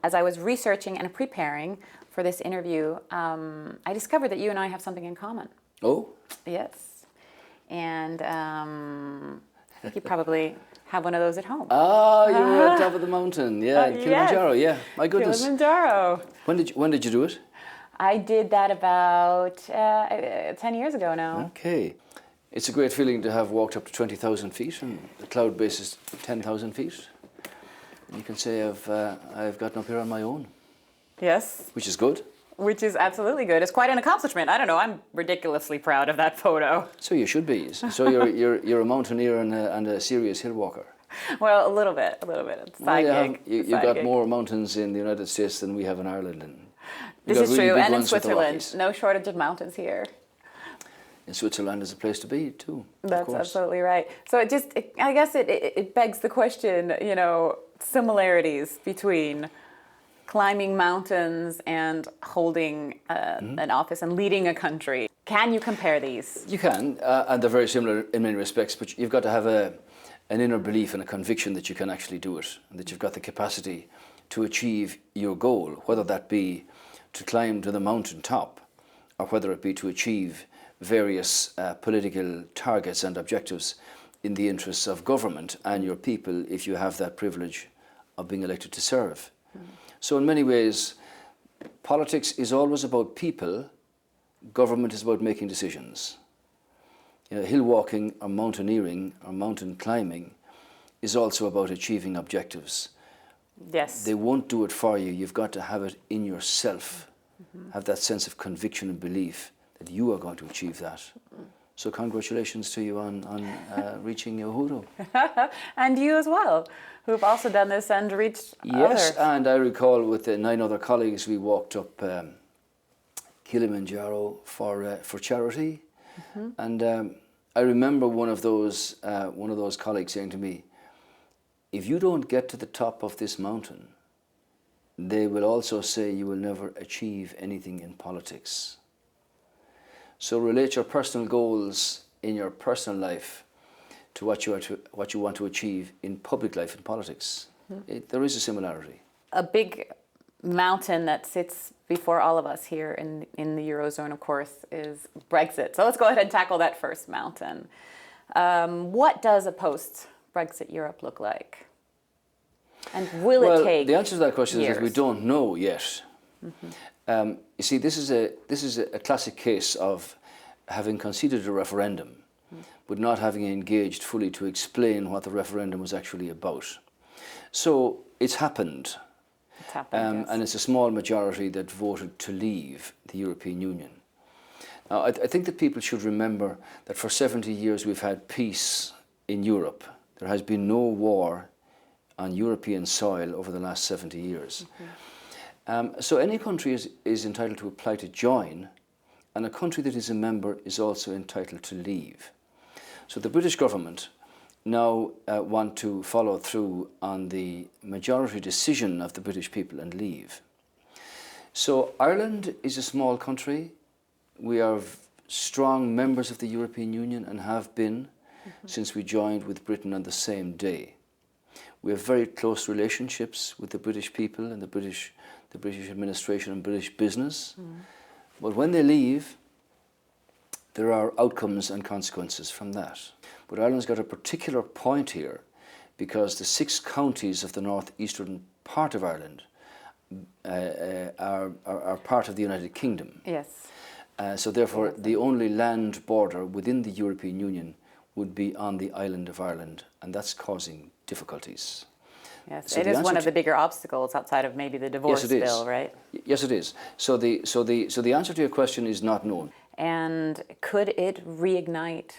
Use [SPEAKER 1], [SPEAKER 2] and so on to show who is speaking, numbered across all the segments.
[SPEAKER 1] as I was researching and preparing for this interview, I discovered that you and I have something in common.
[SPEAKER 2] Oh?
[SPEAKER 1] Yes. And I think you probably have one of those at home.
[SPEAKER 2] Ah, you were on top of the mountain, yeah, in Kilimanjaro,
[SPEAKER 1] yes.
[SPEAKER 2] yeah. My goodness.
[SPEAKER 1] Kilimanjaro.
[SPEAKER 2] When did you do it?
[SPEAKER 1] I did that about 10 years ago now.
[SPEAKER 2] Okay. It's a great feeling to have walked up to 20,000 feet, and the cloud base is 10,000 feet. You can say I've gotten up here on my own.
[SPEAKER 1] Yes.
[SPEAKER 2] Which is good.
[SPEAKER 1] Which is absolutely good. It's quite an accomplishment. I don't know. I'm ridiculously proud of that photo.
[SPEAKER 2] So you should be. So you're a mountaineer and a serious hill walker.
[SPEAKER 1] Well, a little bit. It's side gig.
[SPEAKER 2] You've got more mountains in the United States than we have in Ireland. And
[SPEAKER 1] this is true, and in Switzerland. No shortage of mountains here.
[SPEAKER 2] In Switzerland is a place to be too.
[SPEAKER 1] That's absolutely right. So I guess it begs the question, similarities between climbing mountains and holding an office and leading a country. Can you compare these?
[SPEAKER 2] You can, and they're very similar in many respects, but you've got to have an inner belief and a conviction that you can actually do it, and that you've got the capacity to achieve your goal, whether that be to climb to the mountain top, or whether it be to achieve various political targets and objectives in the interests of government and your people, if you have that privilege of being elected to serve. So in many ways, politics is always about people, government is about making decisions. Hill walking or mountaineering or mountain climbing is also about achieving objectives.
[SPEAKER 1] Yes.
[SPEAKER 2] They won't do it for you. You've got to have it in yourself, have that sense of conviction and belief that you are going to achieve that. So congratulations to you on reaching your Uhuru.
[SPEAKER 1] And you as well, who've also done this and reached
[SPEAKER 2] Yes,
[SPEAKER 1] others.
[SPEAKER 2] And I recall with the 9 other colleagues, we walked up Kilimanjaro for charity. And I remember one of those colleagues saying to me, if you don't get to the top of this mountain, they will also say you will never achieve anything in politics. So relate your personal goals in your personal life to what you want to achieve in public life and politics. There is a similarity.
[SPEAKER 1] A big mountain that sits before all of us here in the Eurozone, of course, is Brexit. So let's go ahead and tackle that first mountain. What does a post-Brexit Europe look like? And will it take
[SPEAKER 2] the answer to that question
[SPEAKER 1] years?
[SPEAKER 2] is that we don't know yet. You see, this is a classic case of having conceded a referendum, but not having engaged fully to explain what the referendum was actually about. So it's happened.
[SPEAKER 1] It's happened, yes.
[SPEAKER 2] And it's a small majority that voted to leave the European Union. Now, I think that people should remember that for 70 years we've had peace in Europe. There has been no war on European soil over the last 70 years. So any country is entitled to apply to join, and a country that is a member is also entitled to leave. So the British government now want to follow through on the majority decision of the British people and leave. So Ireland is a small country. We are strong members of the European Union and have been since we joined with Britain on the same day. We have very close relationships with the British people and the British administration and British business. But when they leave, there are outcomes and consequences from that. But Ireland's got a particular point here because the 6 counties of the northeastern part of Ireland are part of the United Kingdom.
[SPEAKER 1] Yes.
[SPEAKER 2] So therefore, the only land border within the European Union would be on the island of Ireland, and that's causing difficulties.
[SPEAKER 1] Yes,
[SPEAKER 2] So
[SPEAKER 1] it is one of the bigger obstacles outside of maybe the divorce bill, right?
[SPEAKER 2] Yes, it is. So the answer to your question is not known.
[SPEAKER 1] And could it reignite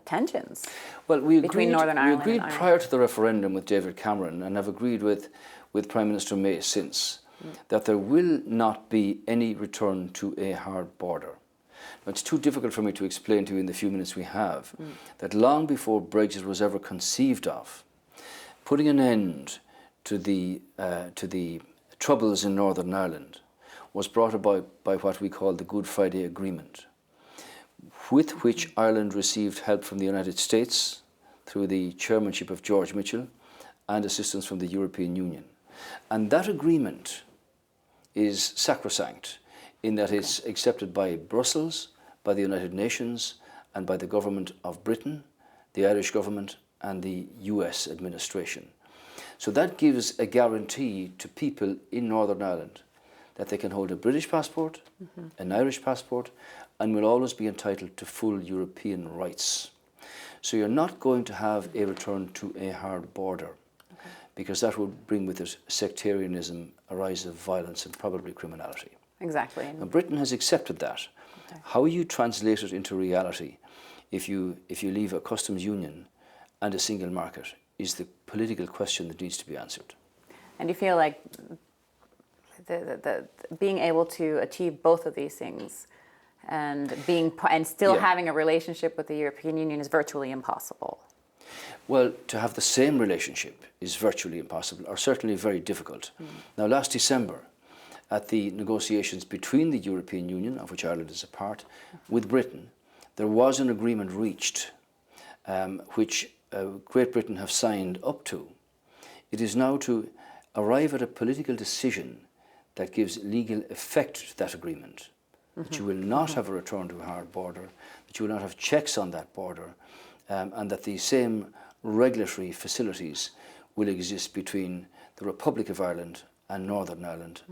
[SPEAKER 1] tensions
[SPEAKER 2] between
[SPEAKER 1] Northern Ireland
[SPEAKER 2] we agreed
[SPEAKER 1] and Ireland?
[SPEAKER 2] prior to the referendum with David Cameron, and have agreed with Prime Minister May since, that there will not be any return to a hard border. Now, it's too difficult for me to explain to you in the few minutes we have that long before Brexit was ever conceived of, putting an end to the troubles in Northern Ireland was brought about by what we call the Good Friday Agreement, with which Ireland received help from the United States through the chairmanship of George Mitchell and assistance from the European Union. And that agreement is sacrosanct in that it's accepted by Brussels, by the United Nations, and by the government of Britain, the Irish government, and the US administration. So that gives a guarantee to people in Northern Ireland that they can hold a British passport, an Irish passport, and will always be entitled to full European rights. So you're not going to have a return to a hard border, because that would bring with it sectarianism, a rise of violence, and probably criminality.
[SPEAKER 1] Exactly.
[SPEAKER 2] And Britain has accepted that. Okay. How you translate it into reality if you leave a customs union and a single market is the political question that needs to be answered.
[SPEAKER 1] And you feel like the being able to achieve both of these things and still having a relationship with the European Union is virtually impossible?
[SPEAKER 2] Well, to have the same relationship is virtually impossible, or certainly very difficult. Now, last December, at the negotiations between the European Union, of which Ireland is a part, with Britain, there was an agreement reached which Great Britain have signed up to. It is now to arrive at a political decision that gives legal effect to that agreement, that you will not have a return to a hard border, that you will not have checks on that border, and that the same regulatory facilities will exist between the Republic of Ireland and Northern Ireland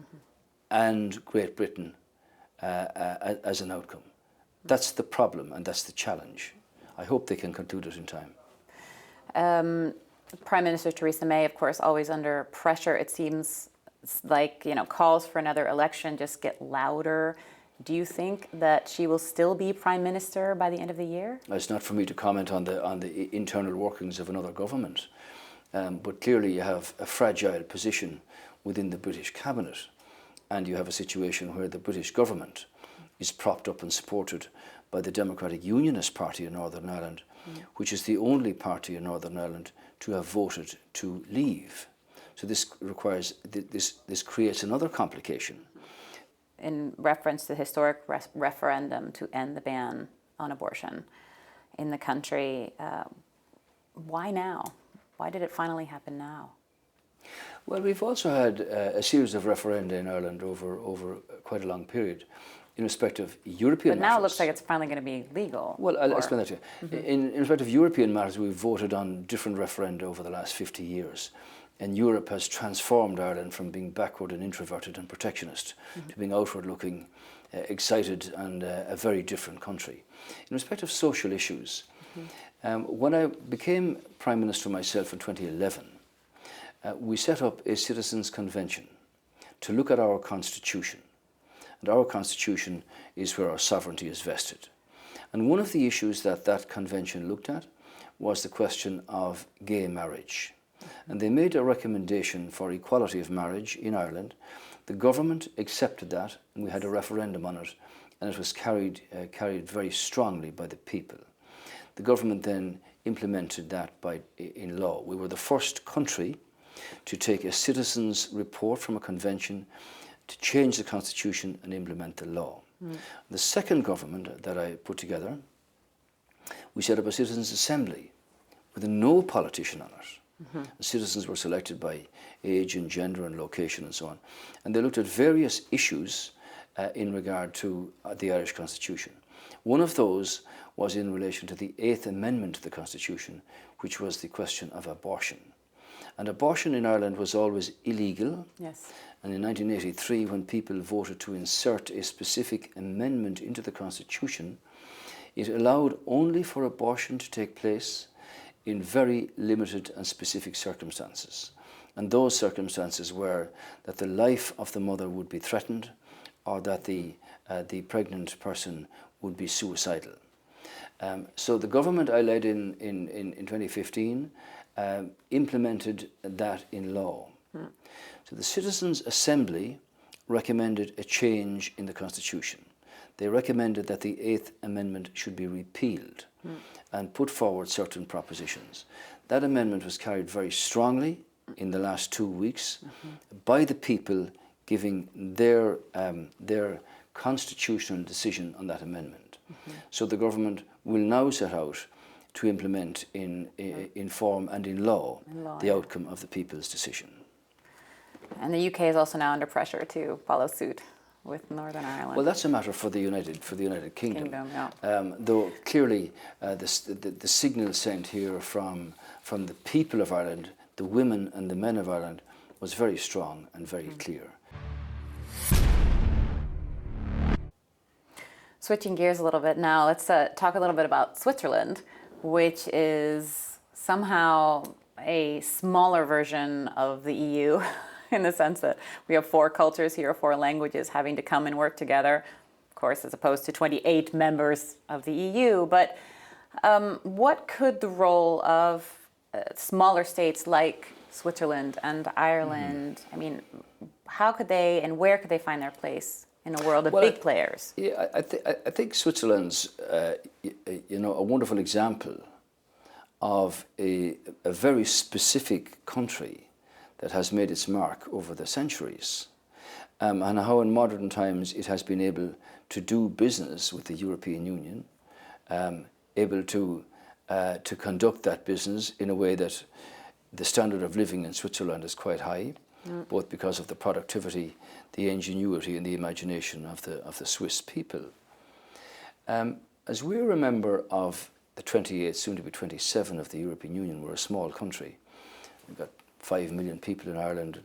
[SPEAKER 2] and Great Britain as an outcome. That's the problem and that's the challenge. I hope they can conclude it in time.
[SPEAKER 1] Prime Minister Theresa May, of course, always under pressure. It seems like, calls for another election just get louder. Do you think that she will still be Prime Minister by the end of the year?
[SPEAKER 2] It's not for me to comment on the internal workings of another government, but clearly you have a fragile position within the British cabinet, and you have a situation where the British government is propped up and supported by the Democratic Unionist Party in Northern Ireland, which is the only party in Northern Ireland to have voted to leave. So this creates another complication.
[SPEAKER 1] In reference to the historic referendum to end the ban on abortion in the country, why now? Why did it finally happen now?
[SPEAKER 2] Well, we've also had a series of referenda in Ireland over quite a long period in respect of European matters.
[SPEAKER 1] But now it looks like it's finally going to be legal.
[SPEAKER 2] Well, I'll explain that to you. In respect of European matters, we've voted on different referenda over the last 50 years. And Europe has transformed Ireland from being backward and introverted and protectionist to being outward-looking, excited, and a very different country. In respect of social issues, when I became Prime Minister myself in 2011, we set up a citizens' convention to look at our constitution. And our constitution is where our sovereignty is vested. And one of the issues that convention looked at was the question of gay marriage. And they made a recommendation for equality of marriage in Ireland. The government accepted that, and we had a referendum on it, and it was carried very strongly by the people. The government then implemented that in law. We were the first country to take a citizens' report from a convention to change the constitution and implement the law. The second government that I put together, we set up a citizens' assembly with no politician on it. The citizens were selected by age and gender and location and so on. And they looked at various issues in regard to the Irish Constitution. One of those was in relation to the 8th Amendment to the Constitution, which was the question of abortion. And abortion in Ireland was always illegal.
[SPEAKER 1] Yes.
[SPEAKER 2] And in 1983, when people voted to insert a specific amendment into the Constitution, it allowed only for abortion to take place in very limited and specific circumstances. And those circumstances were that the life of the mother would be threatened or that the pregnant person would be suicidal. So the government I led in 2015 implemented that in law. So the Citizens' Assembly recommended a change in the Constitution. They recommended that the 8th Amendment should be repealed and put forward certain propositions. That amendment was carried very strongly in the last 2 weeks by the people giving their constitutional decision on that amendment. So the government will now set out to implement in form and in law the outcome of the people's decision.
[SPEAKER 1] And the UK is also now under pressure to follow suit with Northern Ireland.
[SPEAKER 2] Well, that's a matter for the United Kingdom.
[SPEAKER 1] Yeah.
[SPEAKER 2] Though clearly the signal sent here from the people of Ireland, the women and the men of Ireland, was very strong and very clear.
[SPEAKER 1] Switching gears a little bit now, let's talk a little bit about Switzerland, which is somehow a smaller version of the EU in the sense that we have 4 cultures here, 4 languages having to come and work together, of course, as opposed to 28 members of the EU. But what could the role of smaller states like Switzerland and Ireland, I mean, how could they and where could they find their place in a world of big players?
[SPEAKER 2] Yeah, I think Switzerland's a wonderful example of a very specific country that has made its mark over the centuries, and how in modern times it has been able to do business with the European Union, able to conduct that business in a way that the standard of living in Switzerland is quite high, both because of the productivity, the ingenuity and the imagination of the Swiss people. As we're a member of the 28, soon to be 27 of the European Union, we're a small country. We've got 5 million people in Ireland,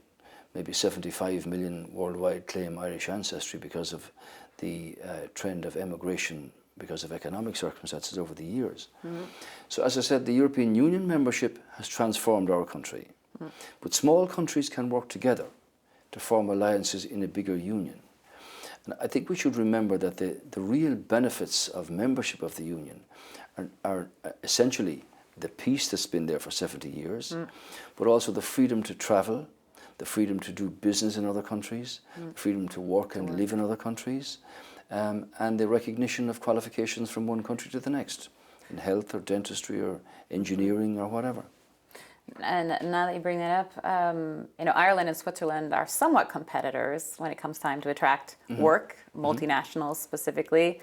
[SPEAKER 2] maybe 75 million worldwide claim Irish ancestry because of the trend of emigration because of economic circumstances over the years. So as I said, the European Union membership has transformed our country. But small countries can work together to form alliances in a bigger union. And I think we should remember that the real benefits of membership of the union are essentially the peace that's been there for 70 years, but also the freedom to travel, the freedom to do business in other countries, the freedom to work and live in other countries, and the recognition of qualifications from one country to the next, in health or dentistry or engineering or whatever.
[SPEAKER 1] And now that you bring that up, Ireland and Switzerland are somewhat competitors when it comes time to attract work, multinationals specifically.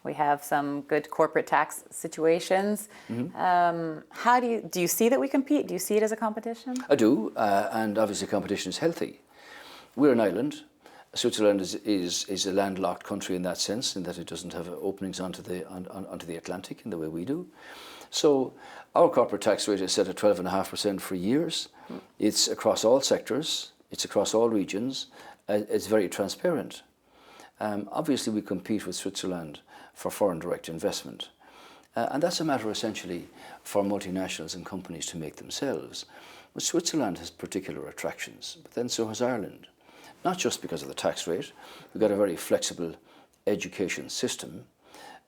[SPEAKER 1] We have some good corporate tax situations. How do you see that we compete? Do you see it as a competition?
[SPEAKER 2] I do, and obviously competition is healthy. We're an island. Switzerland is a landlocked country in that sense, in that it doesn't have openings onto the Atlantic in the way we do. So our corporate tax rate is set at 12.5% for years. It's across all sectors. It's across all regions. It's very transparent. Obviously, we compete with Switzerland for foreign direct investment. And that's a matter essentially for multinationals and companies to make themselves. But Switzerland has particular attractions, but then so has Ireland. Not just because of the tax rate. We've got a very flexible education system.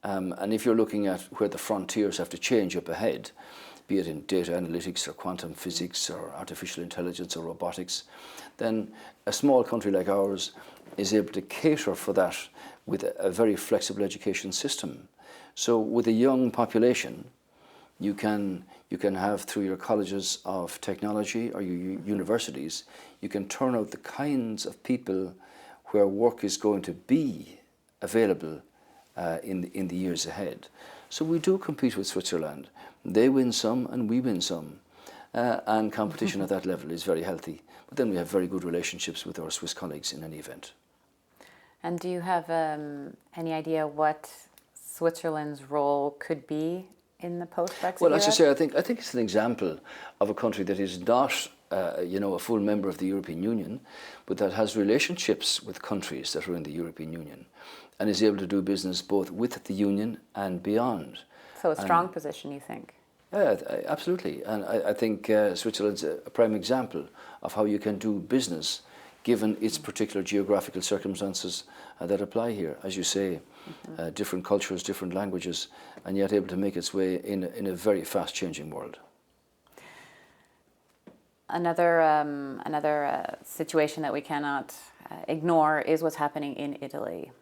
[SPEAKER 2] And if you're looking at where the frontiers have to change up ahead, be it in data analytics or quantum physics or artificial intelligence or robotics, then a small country like ours is able to cater for that with a very flexible education system. So with a young population, you can have, through your colleges of technology or your universities, you can turn out the kinds of people where work is going to be available in the years ahead. So we do compete with Switzerland. They win some and we win some. And competition at that level is very healthy. But then we have very good relationships with our Swiss colleagues in any event.
[SPEAKER 1] And do you have any idea what Switzerland's role could be in the post-Brexit
[SPEAKER 2] Well,
[SPEAKER 1] era?
[SPEAKER 2] as I say, I think it's an example of a country that is not a full member of the European Union, but that has relationships with countries that are in the European Union and is able to do business both with the Union and beyond.
[SPEAKER 1] So a strong position, you think?
[SPEAKER 2] Yeah, absolutely. And I think Switzerland's a prime example of how you can do business given its particular geographical circumstances that apply here. As you say, different cultures, different languages, and yet able to make its way in a very fast-changing world.
[SPEAKER 1] Another situation that we cannot ignore is what's happening in Italy.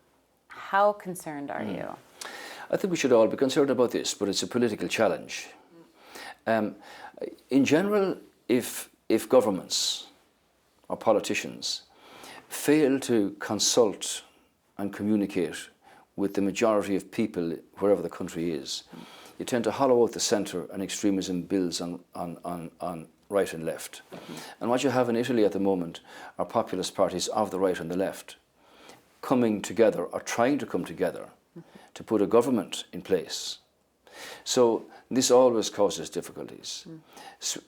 [SPEAKER 1] How concerned are you?
[SPEAKER 2] I think we should all be concerned about this, but it's a political challenge. In general, if governments or politicians fail to consult and communicate with the majority of people wherever the country is, you tend to hollow out the centre, and extremism builds on right and left. And what you have in Italy at the moment are populist parties of the right and the left coming together or trying to come together to put a government in place. So this always causes difficulties.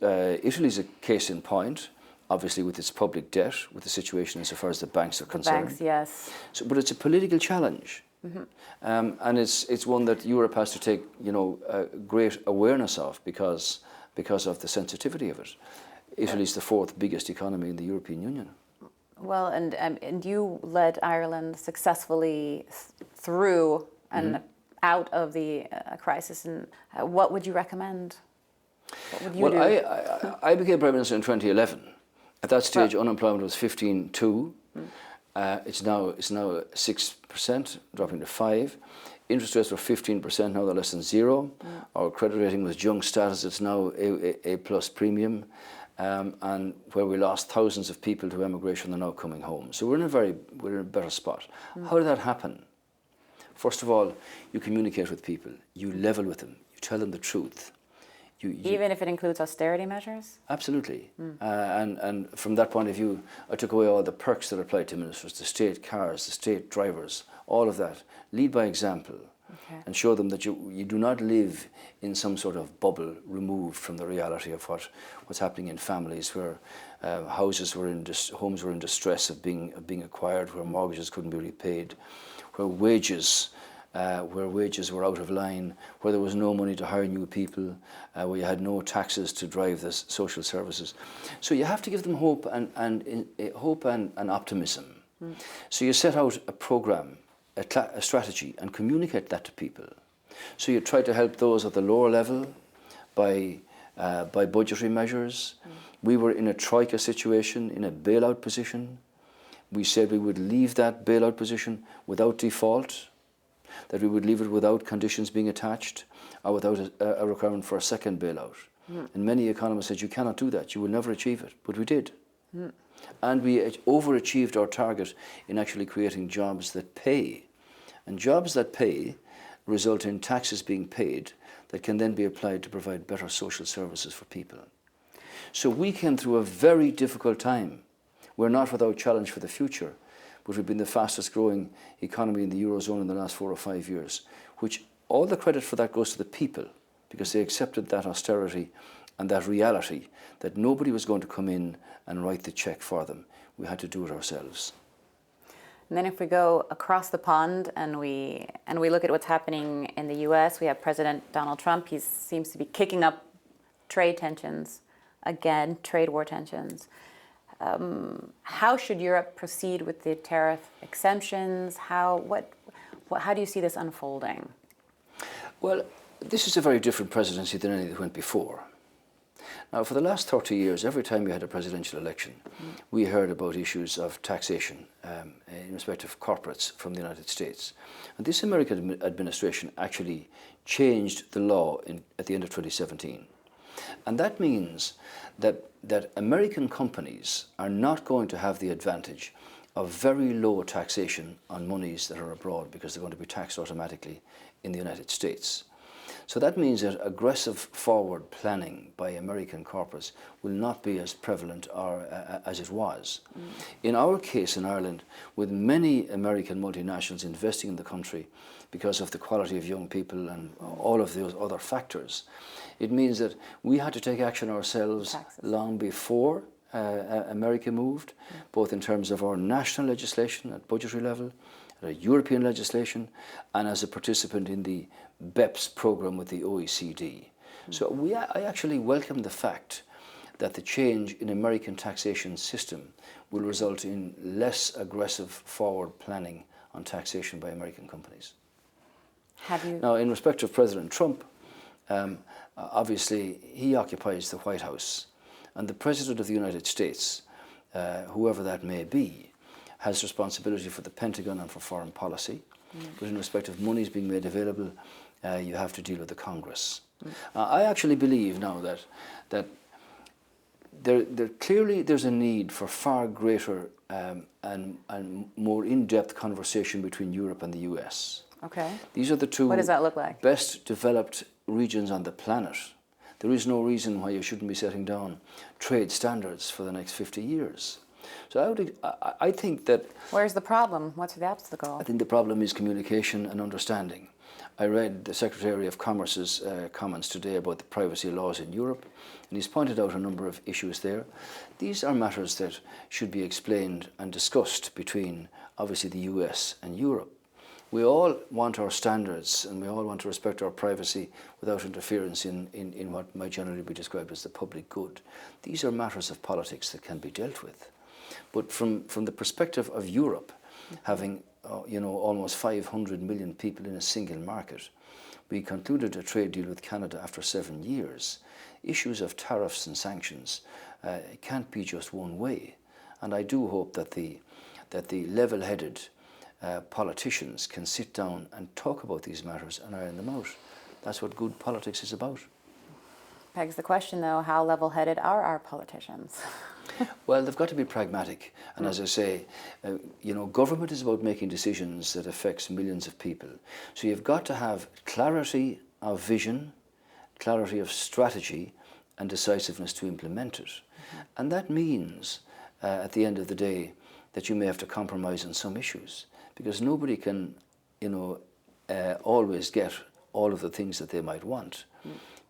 [SPEAKER 2] Italy's a case in point, obviously with its public debt, with the situation insofar as the banks are concerned.
[SPEAKER 1] Banks, yes.
[SPEAKER 2] So, but it's a political challenge. And it's one that Europe has to take, great awareness of because of the sensitivity of it. Italy's the fourth biggest economy in the European Union.
[SPEAKER 1] Well, and you led Ireland successfully through and out of the crisis. And what would you recommend? What would you do?
[SPEAKER 2] I became Prime Minister in 2011. At that stage, unemployment was 15.2. It's now 6%, dropping to 5%. Interest rates were 15%, now they're less than 0. Our credit rating was junk status, it's now A plus premium. And where we lost thousands of people to emigration, they're now coming home. So we're in a better spot. How did that happen? First of all, you communicate with people, you level with them, you tell them the truth.
[SPEAKER 1] Even if it includes austerity measures?
[SPEAKER 2] Absolutely. And from that point of view, I took away all the perks that applied to ministers, the state cars, the state drivers, all of that. Lead by example and show them that you do not live in some sort of bubble removed from the reality of what's happening in families where homes were in distress of being acquired, where mortgages couldn't be repaid, where wages were out of line, where there was no money to hire new people, where you had no taxes to drive the social services. So you have to give them hope and optimism. So you set out a program, a strategy, and communicate that to people. So you try to help those at the lower level by budgetary measures. We were in a troika situation, in a bailout position. We said we would leave that bailout position without default, that we would leave it without conditions being attached or without a requirement for a second bailout. And many economists said, you cannot do that, you will never achieve it. But we did. And we overachieved our target in actually creating jobs that pay. And jobs that pay result in taxes being paid that can then be applied to provide better social services for people. So we came through a very difficult time. We're not without challenge for the future, but we've been the fastest growing economy in the Eurozone in the last 4 or 5 years, which all the credit for that goes to the people because they accepted that austerity and that reality that nobody was going to come in and write the check for them. We had to do it ourselves.
[SPEAKER 1] And then if we go across the pond and we look at what's happening in the US, we have President Donald Trump. He seems to be kicking up trade tensions again, trade war tensions. How should Europe proceed with the tariff exemptions? How do you see this unfolding?
[SPEAKER 2] Well, this is a very different presidency than any that went before. Now, for the last 30 years, every time we had a presidential election, we heard about issues of taxation in respect of corporates from the United States. And this American administration actually changed the law at the end of 2017. And that means that American companies are not going to have the advantage of very low taxation on monies that are abroad because they're going to be taxed automatically in the United States. So that means that aggressive forward planning by American corporates will not be as prevalent as it was. In our case in Ireland, with many American multinationals investing in the country because of the quality of young people and all of those other factors, it means that we had to take action ourselves long before America moved, both in terms of our national legislation at budgetary level, European legislation, and as a participant in the BEPS program with the OECD. So I actually welcome the fact that the change in American taxation system will result in less aggressive forward planning on taxation by American companies. Now, in respect of President Trump, obviously he occupies the White House, and the President of the United States, whoever that may be, has responsibility for the Pentagon and for foreign policy. But in respect of monies being made available, you have to deal with the Congress. I actually believe now that clearly there's a need for far greater and more in-depth conversation between Europe and the US.
[SPEAKER 1] Okay.
[SPEAKER 2] These are the two
[SPEAKER 1] What does that look like?
[SPEAKER 2] best developed regions on the planet there is no reason why you shouldn't be setting down trade standards for the next 50 years. So I think that...
[SPEAKER 1] Where's the problem? What's the obstacle?
[SPEAKER 2] I think the problem is communication and understanding. I read the Secretary of Commerce's comments today about the privacy laws in Europe, and he's pointed out a number of issues there. These are matters that should be explained and discussed between, obviously, the US and Europe. We all want our standards and we all want to respect our privacy without interference in what might generally be described as the public good. These are matters of politics that can be dealt with. But from the perspective of Europe, having almost 500 million people in a single market, we concluded a trade deal with Canada after 7 years. Issues of tariffs and sanctions can't be just one way. And I do hope that the level-headed politicians can sit down and talk about these matters and iron them out. That's what good politics is about.
[SPEAKER 1] Begs the question, though, how level-headed are our politicians?
[SPEAKER 2] Well, they've got to be pragmatic. And as I say, government is about making decisions that affects millions of people. So you've got to have clarity of vision, clarity of strategy, and decisiveness to implement it. And that means, at the end of the day, that you may have to compromise on some issues, because nobody can, always get all of the things that they might want.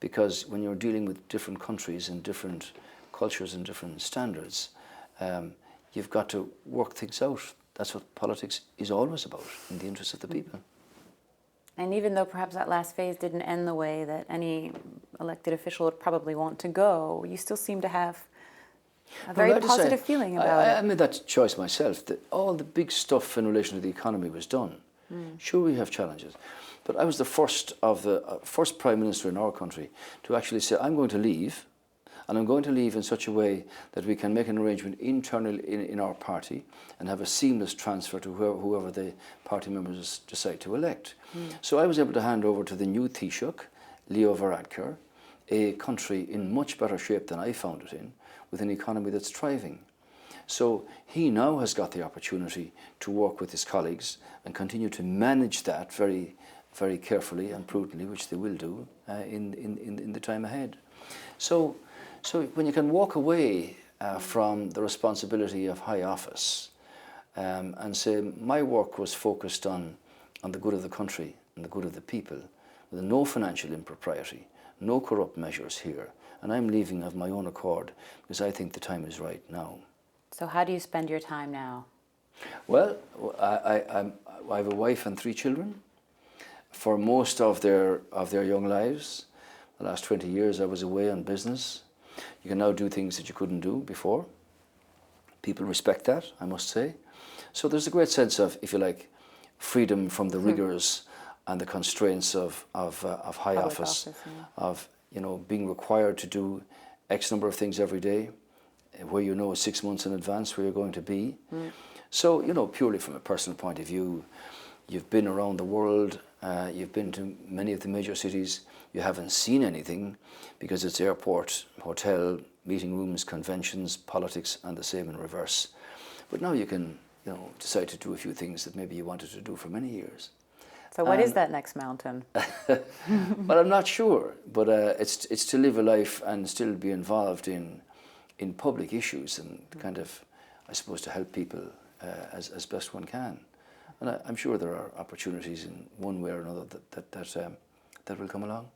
[SPEAKER 2] Because when you're dealing with different countries and different cultures and different standards, you've got to work things out. That's what politics is always about, in the interest of the people.
[SPEAKER 1] And even though perhaps that last phase didn't end the way that any elected official would probably want to go, you still seem to have a very positive feeling about it.
[SPEAKER 2] I made that choice myself, that all the big stuff in relation to the economy was done. Sure, we have challenges. But I was the first Prime Minister in our country to actually say, I'm going to leave, and I'm going to leave in such a way that we can make an arrangement internally in our party and have a seamless transfer to whoever the party members decide to elect. So I was able to hand over to the new Taoiseach, Leo Varadkar, a country in much better shape than I found it in, with an economy that's thriving. So he now has got the opportunity to work with his colleagues and continue to manage that very, very carefully and prudently, which they will do in the time ahead. So when you can walk away from the responsibility of high office and say, my work was focused on the good of the country and the good of the people, with no financial impropriety, no corrupt measures here, and I'm leaving of my own accord because I think the time is right now.
[SPEAKER 1] So how do you spend your time now?
[SPEAKER 2] Well, I have a wife and 3 children. For most of their young lives, the last 20 years I was away on business. You can now do things that you couldn't do before. People respect that, I must say. So there's a great sense of, if you like, freedom from the rigors and the constraints of high office, of being required to do X number of things every day, where 6 months in advance where you're going to be. So, purely from a personal point of view, you've been around the world, you've been to many of the major cities, you haven't seen anything because it's airport, hotel, meeting rooms, conventions, politics, and the same in reverse. But now you can, decide to do a few things that maybe you wanted to do for many years.
[SPEAKER 1] So what is that next mountain?
[SPEAKER 2] Well, I'm not sure, but it's to live a life and still be involved in public issues and kind of, I suppose, to help people as best one can. And I'm sure there are opportunities in one way or another that will come along.